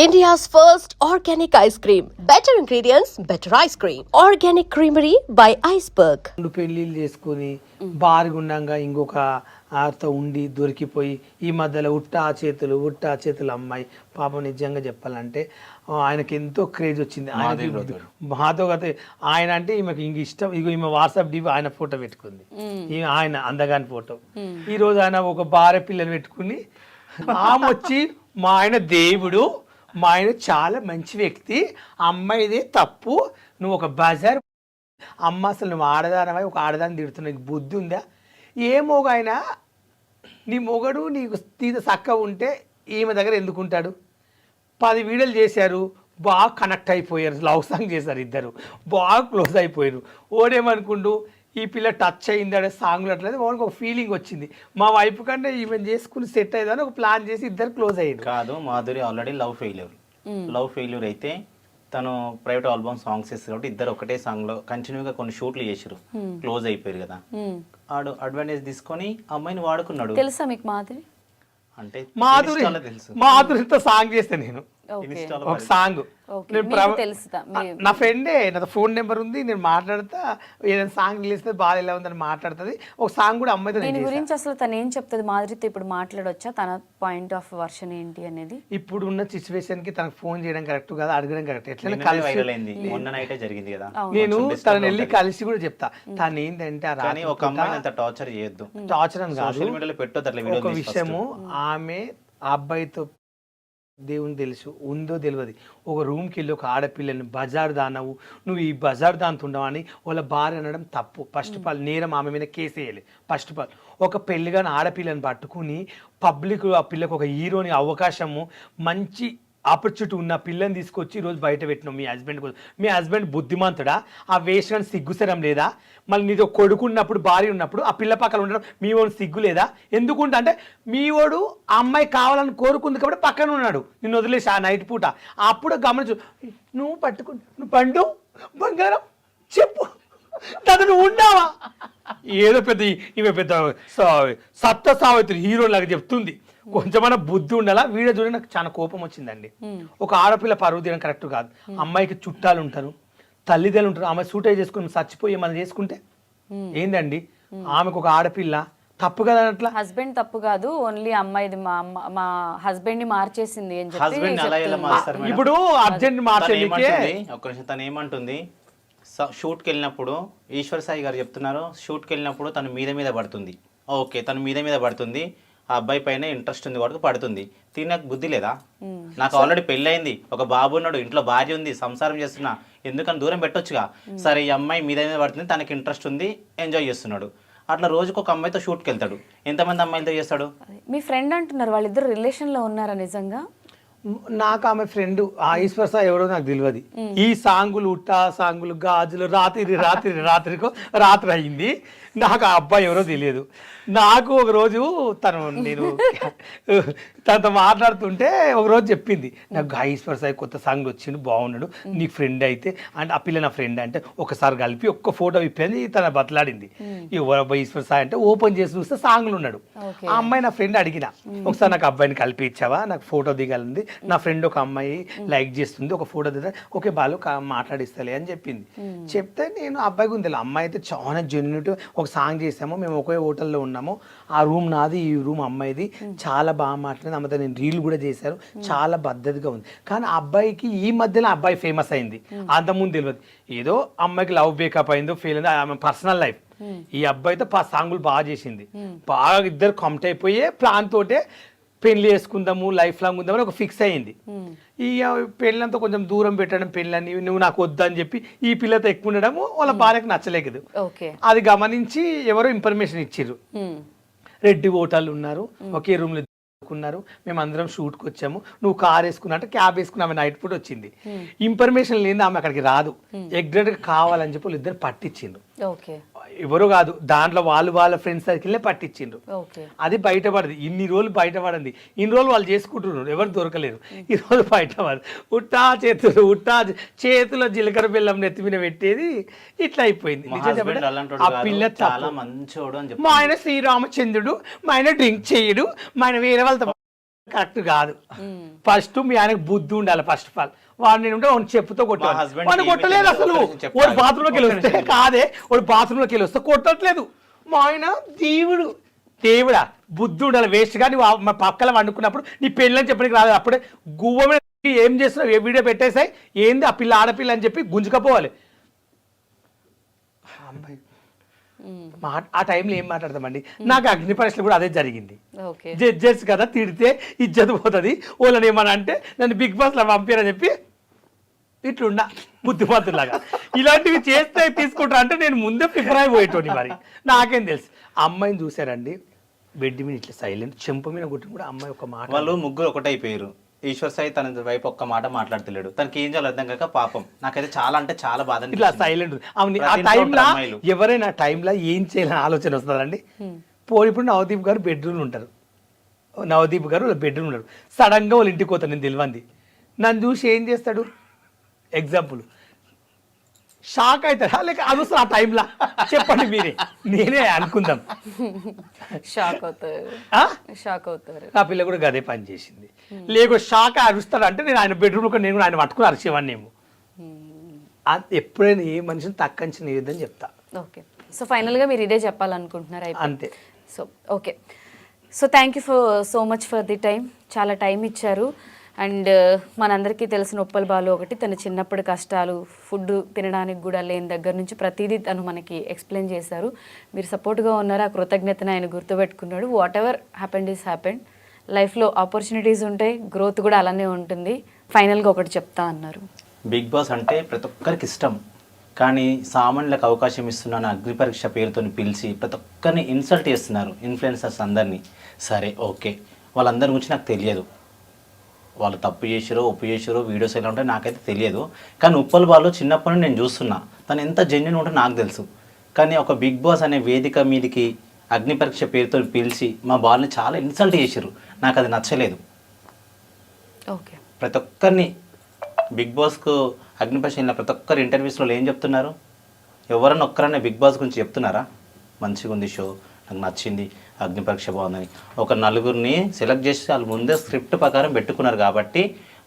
India's first organic ice cream. Better ingredients, better ice cream. Organic Creamery by Iceberg. రెండు పెళ్ళిళ్ళు చేసుకుని బారుగుండంగా ఇంకొక ఆతో ఉండి దొరికిపోయి ఈ మధ్యలో ఉట్టా చేతులు అమ్మాయి పాపం నిజంగా చెప్పాలంటే ఆయనకి ఎంతో క్రేజ్ వచ్చింది మాతో కథ ఆయన అంటే ఈమెకి ఇంక ఇష్టం ఇక ఈమె వాట్సాప్ డిపి ఆయన ఫోటో పెట్టుకుంది ఆయన అందగాని ఫోటో ఈ రోజు ఆయన ఒక భార్య పిల్లని పెట్టుకుని ఆమె వచ్చి మా ఆయన దేవుడు మా ఆయన చాలా మంచి వ్యక్తి అమ్మాయిదే తప్పు నువ్వు ఒక బజార్ అమ్మ అసలు నువ్వు ఆడదానమై ఒక ఆడదాన్ని తిడుతున్నా నీకు బుద్ధి ఉందా ఏ మొగైనా నీ మొగడు నీకు తీత చక్క ఉంటే ఈమె దగ్గర ఎందుకుంటాడు 10 వీడియోలు చేశారు బాగా కనెక్ట్ అయిపోయారు లవ్ సాంగ్ చేశారు ఇద్దరు బాగా క్లోజ్ అయిపోయారు ఓడేమనుకుంటూ ఈ పిల్ల టచ్ అయింది అనే సాంగ్లు అట్లేదు వాళ్ళకి ఒక ఫీలింగ్ వచ్చింది మా వైపు కంటే ఈవెన్ చేసుకుని సెట్ అయ్యేదని ఒక ప్లాన్ చేసి ఇద్దరు క్లోజ్ అయ్యారు కాదు మాధురి ఆల్రెడీ లవ్ ఫెయిల్యూర్ అయితే తను ప్రైవేట్ ఆల్బమ్ సాంగ్స్ చేస్తారు కాబట్టి ఇద్దరు ఒకటే సాంగ్ లో కంటిన్యూగా కొన్ని షూట్లు చేసారు క్లోజ్ అయిపోయారు కదా ఆడు అడ్వాంటేజ్ తీసుకొని అమ్మాయిని వాడుకున్నాడు తెలుసా మీకు మాధురి అంటే మాధురితో సాంగ్ చేస్తే నేను ఒక సాంగ్ నా ఫ్రెండే నా ఫోన్ నెంబర్ ఉంది నేను మాట్లాడతా ఏదైనా సాంగ్ రిలీజ్ బాగా ఎలా ఉందని మాట్లాడుతుంది ఒక సాంగ్ కూడా అమ్మాయితో దీని గురించి అసలు తను ఏం చెప్తుంది మాధురితో ఇప్పుడు మాట్లాడొచ్చా తన పాయింట్ ఆఫ్ వర్షన్ ఏంటి అనేది ఇప్పుడు ఉన్న సిచ్యువేషన్ కి తనకు ఫోన్ చేయడం కరెక్ట్ కదా అడగడం కరెక్ట్ ఎట్లా జరిగింది కదా నేను తనని వెళ్ళి కలిసి కూడా చెప్తా తను ఏంటంటే ఒక అమ్మాయిని అంత టార్చర్ చేయొద్దు టార్చర్ అని కాదు పెట్టొద్దు ఒక విషయము ఆమె ఆ అబ్బాయితో దేవుని తెలుసు ఉందో తెలియదు ఒక రూమ్కి వెళ్ళి ఒక ఆడపిల్లని బజార్ దానవు నువ్వు ఈ బజార్ దాంతో ఉండవని వాళ్ళ భార్య అనడం తప్పు ఫస్ట్ ఆఫ్ ఆల్ నేరం ఆమె మీద కేసు వేయాలి ఫస్ట్ ఆఫ్ ఆల్ ఒక పెళ్ళిగాని ఆడపిల్లని పట్టుకుని పబ్లిక్ ఆ పిల్లకు ఒక హీరోని అవకాశము మంచి ఆపర్చునిటీ ఉన్న పిల్లని తీసుకొచ్చి ఈరోజు బయట పెట్టినావు మీ హస్బెండ్ బుద్ధిమంతుడా ఆ వేస్ట్ కానీ సిగ్గుసరం లేదా మళ్ళీ నీతో కొడుకున్నప్పుడు భార్య ఉన్నప్పుడు ఆ పిల్ల పక్కన ఉండడం మీ వాడు సిగ్గు లేదా ఎందుకుంటా అంటే మీ వాడు ఆ అమ్మాయి కావాలని కోరుకుంది కాబట్టి పక్కన ఉన్నాడు నిన్ను వదిలేసి ఆ నైట్ పూట అప్పుడు గమనించు నువ్వు నువ్వు పండు బంగారం చెప్పు తను నువ్వు ఉన్నావా ఏదో పెద్ద ఈమె పెద్ద సప్త సావిత్రి హీరో లాగా చెప్తుంది కొంచెమన్నా బుద్ధి ఉండాలా వీడియో చూడండి నాకు చాలా కోపం వచ్చిందండి ఒక ఆడపిల్ల పరువు తీయడం కరెక్ట్ కాదు అమ్మాయికి చుట్టాలు ఉంటారు తల్లిదండ్రులు ఉంటారు ఆమె సూటై చేసుకుని చచ్చిపోయి మనం చేసుకుంటే ఏందండి ఆమెకు ఒక ఆడపిల్ల తప్పు కదా అట్లా హస్బెండ్ తప్పు కాదు ఓన్లీ అమ్మాయిది మా హస్బెండ్ ని మార్చేసింది అని చెప్పి ఇప్పుడు అర్జెంట్ మార్చేందుకే ఒక నిమిషం తను ఏమంటుంది షూట్కి వెళ్ళినప్పుడు ఈశ్వర్ సాయి గారు చెప్తున్నారు షూట్కి వెళ్ళినప్పుడు తను మీద పడుతుంది ఓకే తను మీద పడుతుంది ఆ అబ్బాయి పైన ఇంట్రెస్ట్ ఉంది కాబట్టి పడుతుంది నాకు బుద్ధి లేదా నాకు ఆల్రెడీ పెళ్ళయింది ఒక బాబు ఉన్నాడు ఇంట్లో భార్య ఉంది సంసారం చేస్తున్నా ఎందుకని దూరం పెట్టొచ్చుగా సరే ఈ అమ్మాయి మీద పడుతుంది తనకి ఇంట్రెస్ట్ ఉంది ఎంజాయ్ చేస్తున్నాడు అట్లా రోజుకు ఒక అమ్మాయితో షూట్కి వెళ్తాడు ఎంతమంది అమ్మాయిలతో చేస్తాడు మీ ఫ్రెండ్ అంటున్నారు వాళ్ళిద్దరు రిలేషన్ లో ఉన్నారా నిజంగా నాకు ఆమె ఫ్రెండ్ ఆ ఈశ్వర్ సాయి ఎవరో నాకు తెలియదు ఈ సాంగులు ఉట్టా సాంగులు గాజులు రాత్రి అయింది నాకు ఆ అబ్బాయి ఎవరో తెలియదు నాకు ఒక రోజు నేను తనతో మాట్లాడుతుంటే ఒక రోజు చెప్పింది నాకు ఈశ్వర్ సాయి కొత్త సాంగ్ వచ్చిండు బాగున్నాడు నీ ఫ్రెండ్ అయితే అంటే ఆ పిల్ల నా ఫ్రెండ్ అంటే ఒకసారి కలిపి ఒక్క ఫోటో ఇప్పింది తన బతలాడింది ఈశ్వర్ సాయి అంటే ఓపెన్ చేసి చూస్తే సాంగ్లు ఉన్నాడు ఆ అమ్మాయి నా ఫ్రెండ్ అడిగిన ఒకసారి నాకు అబ్బాయిని కలిపి ఇచ్చావా నాకు ఫోటో దిగాలంది నా ఫ్రెండ్ ఒక అమ్మాయి లైక్ చేస్తుంది ఒక ఫోటో దిగా ఓకే బాలు మాట్లాడిస్తలే అని చెప్పింది చెప్తే నేను అబ్బాయి గురించి అమ్మాయి అయితే చాలా జెన్యున్ ఒక సాంగ్ చేసాము మేము ఒకే హోటల్లో ఉన్నాము ఆ రూమ్ నాది ఈ రూమ్ అమ్మాయిది చాలా బాగా మాట్లాడింది అమ్మతో నేను రీల్ కూడా చేశారు చాలా పద్ధతిగా ఉంది కానీ ఆ అబ్బాయికి ఈ మధ్యలో అబ్బాయి ఫేమస్ అయింది అంతకుముందు తెలియదు ఏదో అమ్మాయికి లవ్ బ్రేకప్ అయిందో ఫెయిల్ అయిందో ఆమె పర్సనల్ లైఫ్ ఈ అబ్బాయితో సాంగులు బాగా చేసింది బాగా ఇద్దరు కమిట్ అయిపోయే ప్లాన్ తోటే పెళ్లి చేసుకుందాము లైఫ్ లాంగ్ ఉందామని ఒక ఫిక్స్ అయ్యింది ఈ పెళ్ళంతా కొంచెం దూరం పెట్టడం పెళ్ళని నువ్వు నాకు వద్దని చెప్పి ఈ పిల్లతో ఎక్కువ ఉండడము వాళ్ళ భార్యకు నచ్చలేదు అది గమనించి ఎవరో ఇన్ఫర్మేషన్ ఇచ్చిర్రు రెడ్డి ఓటాలు ఉన్నారు ఒకే రూమ్ లో ఉన్నారు మేము అందరం షూట్కి వచ్చాము నువ్వు కార్ వేసుకున్నా అంటే క్యాబ్ వేసుకుని ఆమె నైట్ పూట వచ్చింది ఇన్ఫర్మేషన్ లేని ఆమె అక్కడికి రాదు ఎగ్జాక్ట్గా కావాలని చెప్పి ఇద్దరు పట్టించిండ్రు ఎవరు కాదు దాంట్లో వాళ్ళ ఫ్రెండ్స్ సర్కిల్నే పట్టించిండ్రు అది బయటపడదు ఇన్ని రోజులు బయటపడింది ఇన్ని రోజులు వాళ్ళు చేసుకుంటున్నారు ఎవరు దొరకలేరు ఈ రోజు బయటపడదు చేతిలో జీలకర్ర బెల్లం నెత్తి మీద పెట్టేది ఇట్లా అయిపోయింది ఆ పిల్ల చాలా మంచోడు అని మా ఆయన శ్రీరామచంద్రుడు మా ఆయన డ్రింక్ చేయడు మా ఆయన వేరే వాళ్ళతో కరెక్ట్ కాదు. ఫస్ట్ మీ ఆయనకు బుద్ధి ఉండాలి. ఫస్ట్ ఆఫ్ ఆల్ వాడు నేను ఉంటే వాడిని చెప్పుతో మా కొట్టాలి. husband వాడిని కి కొట్టలేదు అసలు. చెప్పాలి. వాడు బాత్రూంలోకి వెళ్ళి వస్తే కాదే, వాడు బాత్రూంలోకి వెళ్ళి వస్తే కొట్టట్లేదు. మా ఆయన దేవుడా బుద్ధి ఉండాలి. వేస్ట్ గా నువ్వు మా పక్కల వండుకున్నప్పుడు నీ పెళ్ళని చెప్పడానికి రాదు. అప్పుడే గువ్వ మీద ఏం చేస్తున్నావు, ఏ వీడియో పెట్టేసాయి ఏంది ఆ పిల్ల ఆడపిల్ల అని చెప్పి గుంజుకపోవాలి. ఆ టైంలో ఏం మాట్లాడతామండి. నాకు అగ్ని పరీక్షలు కూడా అదే జరిగింది. ఓకే జడ్జెస్ కదా, తిడితే ఇజ్జత్ పోతుంది. వాళ్ళని ఏమన్నా అంటే నన్ను బిగ్ బాస్ లో పంపారని చెప్పి ఇట్లున్నా బుద్ధిమంతులాగా ఇలాంటివి చేస్తే తీసుకుంటారు అంటే నేను ముందే ప్రిపేర్ అయిపోయేటోని. మరి నాకేం తెలుసు. అమ్మాయిని చూసారండి బెడ్ మీద ఇట్లా సైలెంట్ చెంప మీద కొట్టి కూడా అమ్మాయి ఒక మాట. వాళ్ళు ముగ్గురు ఒకటైపోయారు. ఈశ్వర్ సాయి తన వైపు ఒక్క మాట మాట్లాడతలేడు. తనకి ఏం చేయాలో అర్థం కాక పాపం నాకైతే చాలా అంటే చాలా బాధ ఇట్లా సైలెంట్. అవును ఆ టైంలో ఎవరైనా టైంలో ఏం చేయాలని ఆలోచన వస్తుందండి. ఇప్పుడు నవదీప్ గారు బెడ్రూమ్ ఉంటారు. నవదీప్ గారు బెడ్రూమ్ ఉంటారు. సడన్ గా వాళ్ళు ఇంటికి పోతారు. నేను తెలియంది నన్ను చూసి ఏం చేస్తాడు ఎగ్జాంపుల్ షాక్ అవుతాడా లేక అది ఆ టైంలో చెప్పండి మీరే, నేనే అనుకుందాం. షాక్ అవుతారు. నా పిల్ల కూడా గదే పని చేసింది. లేక షాక్ అరుస్తాడు అంటే నేను ఆయన బెడ్రూమ్ లో నేను ఆయన పట్టుకుని అరిచేవాడిని ఏమో. ఎప్పుడైనా ఏ మనిషిని తక్కంచిన ఏదని చెప్తా. ఓకే సో ఫైనల్గా మీరు ఇదే చెప్పాలనుకుంటున్నారు అయితే అంతే. So okay so thank you so much for the time. చాలా టైం ఇచ్చారు. అండ్ మనందరికీ తెలిసిన ఉప్పల్ బాలు ఒకటి తన చిన్నప్పటి కష్టాలు, ఫుడ్ తినడానికి కూడా లేని దగ్గర నుంచి ప్రతిదీ తను మనకి ఎక్స్ప్లెయిన్ చేశారు. మీరు సపోర్ట్గా ఉన్నారు. ఆ కృతజ్ఞతను ఆయన గుర్తుపెట్టుకున్నాడు. Whatever happened is happened. లైఫ్లో ఆపర్చునిటీస్ ఉంటాయి, గ్రోత్ కూడా అలానే ఉంటుంది. ఫైనల్గా ఒకటి చెప్తా అన్నారు. బిగ్ బాస్ అంటే ప్రతి ఒక్కరికి ఇష్టం, కానీ సామాన్యులకు అవకాశం ఇస్తున్నాను అగ్ని పరీక్ష పేరుతో పిలిచి ప్రతి ఒక్కరిని ఇన్సల్ట్ చేస్తున్నారు. ఇన్ఫ్లుయెన్సర్స్ అందరినీ. సరే ఓకే, వాళ్ళందరి గురించి నాకు తెలియదు. వాళ్ళు తప్పు చేసారో ఒప్పు చేసారో వీడియోస్ ఎలా ఉంటాయో నాకైతే తెలియదు. కానీ ఉప్పల్ బాలు చిన్నప్పటి నుండి నేను చూస్తున్నా. తను ఎంత జెన్యున్ ఉంటుందో నాకు తెలుసు. కానీ ఒక బిగ్ బాస్ అనే వేదిక మీదకి అగ్ని పరీక్ష పేరుతో పిలిచి మా బాల్ని చాలా ఇన్సల్ట్ చేశారు. నాకు అది నచ్చలేదు. ఓకే ప్రతి ఒక్కరిని బిగ్ బాస్కు అగ్ని పరీక్ష వెళ్ళిన ప్రతి ఒక్కరు ఇంటర్వ్యూస్లో ఏం చెప్తున్నారు? ఎవరన్నా ఒక్కరన్నా బిగ్ బాస్ గురించి చెప్తున్నారా? మంచిగా ఉంది షో, నాకు నచ్చింది, అగ్ని పరీక్ష బాగుందని. ఒక నలుగురిని సెలెక్ట్ చేసి వాళ్ళు ముందే స్క్రిప్ట్ ప్రకారం పెట్టుకున్నారు కాబట్టి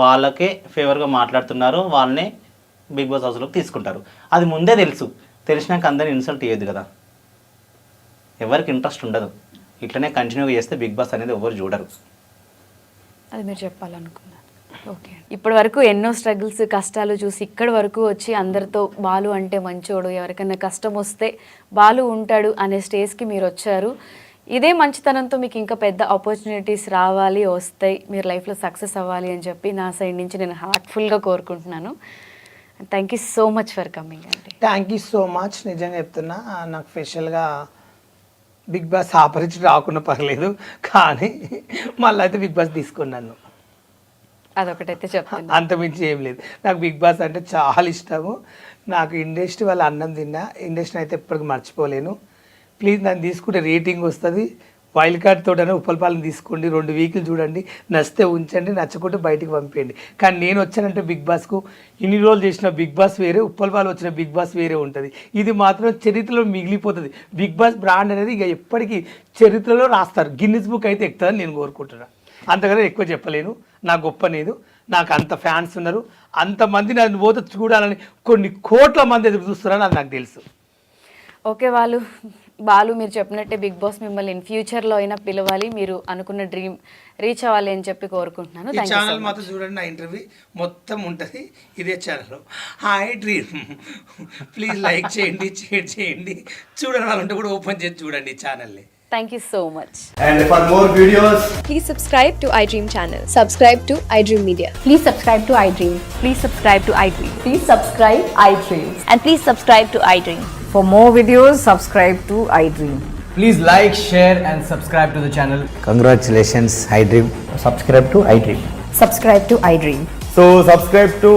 వాళ్ళకే ఫేవర్గా మాట్లాడుతున్నారు. వాళ్ళనే బిగ్ బాస్ హౌస్లోకి తీసుకుంటారు. అది ముందే తెలుసు. తెలిసినాక అందరిని ఇన్సల్ట్ చేయొద్దు కదా. ఎవరికి ఇంట్రెస్ట్ ఉండదు. ఇట్లనే కంటిన్యూగా చేస్తే బిగ్ బాస్ అనేది ఎవరు చూడరు. అది మీరు చెప్పాలనుకున్నారు. ఓకే ఇప్పటి వరకు ఎన్నో స్ట్రగుల్స్, కష్టాలు చూసి ఇక్కడి వరకు వచ్చి అందరితో బాలు అంటే మంచోడు, ఎవరికైనా కష్టం వస్తే బాలు ఉంటాడు అనే స్టేజ్కి మీరు వచ్చారు. ఇదే మంచితనంతో మీకు ఇంకా పెద్ద ఆపర్చునిటీస్ రావాలి, వస్తాయి, మీరు లైఫ్లో సక్సెస్ అవ్వాలి అని చెప్పి నా సైడ్ నుంచి నేను హార్ట్ఫుల్గా కోరుకుంటున్నాను. Thank you so much for coming అండి. Thank you so much. నిజంగా చెప్తున్నా, నాకు స్పెషల్గా బిగ్ బాస్ ఆపర్చునిటీ రాకుండా పర్లేదు, కానీ మళ్ళీ అయితే బిగ్ బాస్ తీసుకున్నాను. అదొకటైతే చెప్తాను, అంతమించి ఏం లేదు. నాకు బిగ్ బాస్ అంటే చాలా ఇష్టము. నాకు ఇండస్ట్రీ వాళ్ళ అన్నం తిన్నా, ఇండస్ట్రీ అయితే ఎప్పటికీ మర్చిపోలేను. ప్లీజ్ నన్ను తీసుకుంటే రేటింగ్ వస్తుంది. వైల్డ్ కార్డ్ తోటనే ఉప్పలపాలెం తీసుకోండి, 2 వీకులు చూడండి, నచ్చితే ఉంచండి, నచ్చకుంటే బయటికి పంపేయండి. కానీ నేను వచ్చానంటే బిగ్ బాస్కు ఇన్ని రోజులు చేసిన బిగ్ బాస్ వేరే, ఉప్పలపాలెం వచ్చిన బిగ్ బాస్ వేరే ఉంటుంది. ఇది మాత్రం చరిత్రలో మిగిలిపోతుంది. బిగ్ బాస్ బ్రాండ్ అనేది ఇక ఎప్పటికీ చరిత్రలో రాస్తారు. గిన్నిస్ బుక్ అయితే ఎక్కుతుందని నేను కోరుకుంటున్నాను. అంతకన్నా ఎక్కువ చెప్పలేను. నా గొప్ప లేదు, నాకు అంత ఫ్యాన్స్ ఉన్నారు, అంతమంది నన్ను పోతే చూడాలని కొన్ని కోట్ల మంది ఎదురు చూస్తున్నారని అది నాకు తెలుసు. ఓకే బాలు మీరు చెప్పినట్టే బిగ్ బాస్ మిమ్మల్ని ఇన్ ఫ్యూచర్లో అయినా పిలవాలి, మీరు అనుకున్న డ్రీమ్ రీచ్ అవ్వాలి అని చెప్పి కోరుకుంటున్నాను. ఈ ఛానల్ మాత్రం చూడండి, నా ఇంటర్వ్యూ మొత్తం ఉంటుంది ఇదే channel. Hi dream, please like చేయండి, షేర్ చేయండి, చూడని వాళ్ళంటే కూడా ఓపెన్ చేసి చూడండి ఈ ఛానల్ని. Thank you so much. And for more videos, Please subscribe to iDream channel. Subscribe to iDream Media. Please subscribe to iDream. Please subscribe to iDream. Please subscribe iDream. And please subscribe to iDream. For more videos, subscribe to iDream. please like, share and subscribe to the channel. Congratulations, iDream. Subscribe to iDream. Subscribe to iDream. So subscribe to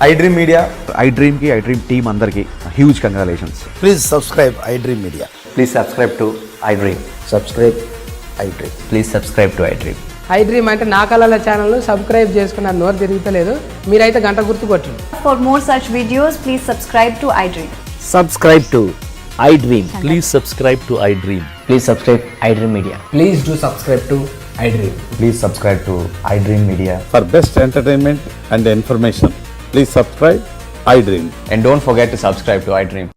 iDream Media. iDream ki iDream team andarki huge congratulations. Please subscribe iDream Media. Please subscribe to iDream. Subscribe iDream. Please subscribe to iDream. iDream అంటే నా కళల channel subscribe చేసుకున్న నోరు తిరుగుతలేదు, మీరైతే గంట గుర్తు కొట్టండి. For more such videos, please subscribe to iDream. Subscribe to iDream. Please subscribe to iDream. Please subscribe iDream Media. Please do subscribe to iDream. Please subscribe to iDream Media. For best entertainment and information, please subscribe iDream. And don't forget to subscribe to iDream.